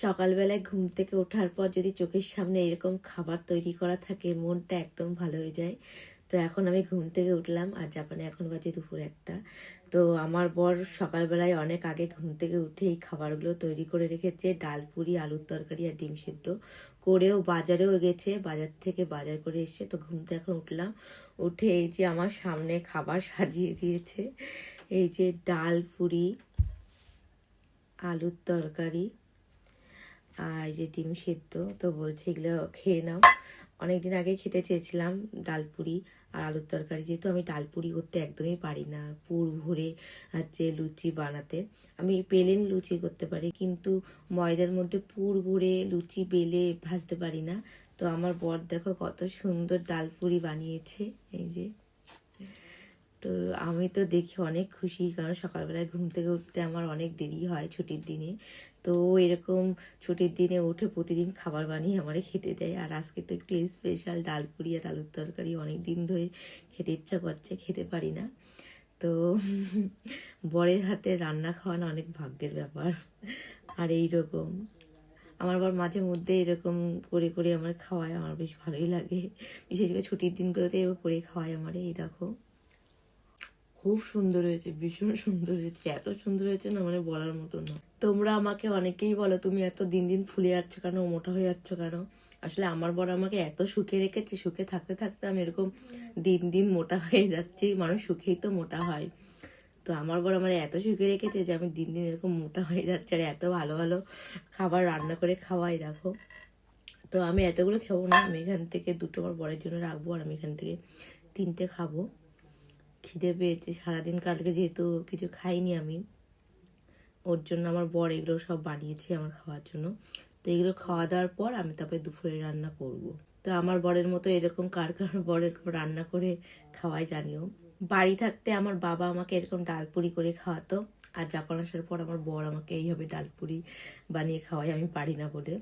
সকালবেলায় ঘুম থেকে ওঠার পর যদি চোখের সামনে এরকম খাবার তৈরি করা থাকে মনটা একদম ভালো হয়ে যায়। তো এখন আমি ঘুম থেকে উঠলাম আর জাপানে এখন বাজে দুপুর 1টা। তো আমার বর সকালবেলায় অনেক আগে ঘুম থেকে উঠে এই খাবারগুলো তৈরি করে রেখেছে, ডাল পুরি, আলুর তরকারি আর ডিম সেদ্ধ করেও বাজারেও গেছে, বাজার থেকে বাজার করে এসে তো ঘুম থেকে এখন উঠলাম। উঠে এই যে আমার সামনে খাবার সাজিয়ে দিয়েছে, এই যে ডাল পুরি, আলুর তরকারি আর এই যে ডিম সেদ্ধ। তো বলছে এগুলো খেয়ে নাও। অনেকদিন আগে খেতে চেয়েছিলাম ডালপুরি আর আলুর তরকারি, যেহেতু আমি ডালপুরি করতে একদমই পারি না, পুর ভরে হচ্ছে লুচি বানাতে। আমি প্লেন লুচি করতে পারি, কিন্তু ময়দার মধ্যে পুর ভরে লুচি বেলে ভাজতে পারি না। তো আমার বর দেখো কত সুন্দর ডালপুরি বানিয়েছে, এই যে। তো আমি তো দেখি অনেক খুশি, কারণ সকালবেলায় ঘুম থেকে উঠতে আমার অনেক দেরি হয় ছুটির দিনে। তো এরকম ছুটির দিনে উঠে প্রতিদিন খাবার বানিয়ে আমারে খেতে দেয়। আর আজকে তো একটু স্পেশাল ডালপুরি আর আলুর তরকারি, অনেক দিন ধরে খেতে ইচ্ছা করছে, খেতে পারি না। তো বরের হাতে রান্না খাওয়ানো অনেক ভাগ্যের ব্যাপার। আর এইরকম আমার বর মাঝে মধ্যে এরকম করে করে আমার খাওয়ায়, আমার বেশ ভালোই লাগে। বিশেষ করে ছুটির দিনগুলোতে এবার করে খাওয়ায় আমার। এই দেখো, খুব সুন্দর হয়েছে, ভীষণ সুন্দর হয়েছে, এত সুন্দর হয়েছে না মানে বলার মতো না। তোমরা আমাকে অনেকেই বলো তুমি এত দিন দিন ফুলে যাচ্ছ কেন, মোটা হয়ে যাচ্ছ কেন। আসলে আমার বড় আমাকে এত সুখে রেখেছে, সুখে থাকতে থাকতে আমি এরকম দিন দিন মোটা হয়ে যাচ্ছি। মানুষ সুখেই তো মোটা হয়। তো আমার বড় আমার এত সুখে রেখেছে যে আমি দিন দিন এরকম মোটা হয়ে যাচ্ছি, আর এত ভালো ভালো খাবার রান্না করে খাওয়াই দেখো। তো আমি এতগুলো খাবো না, আমি এখান থেকে দুটো আমার বরের জন্য রাখবো, আর আমি এখান থেকে 3টে খাবো। খিদে পেয়েছে সারাদিন, কালকে যেহেতু কিছু খাইনি আমি, ওর জন্য আমার বর এগুলো সব বানিয়েছে আমার খাওয়ার জন্য। তো এগুলো খাওয়া দাওয়ার পর আমি তারপরে দুপুরে রান্না করব। তো আমার বরের মতো এরকম কার কার বরের রান্না করে খাওয়াই জানিও। বাড়ি থাকতে আমার বাবা আমাকে এরকম ডালপুরি করে খাওয়াতো, আর জাপান আসার পর আমার বর আমাকে এইভাবে ডালপুরি বানিয়ে খাওয়াই, আমি পারি না বলে।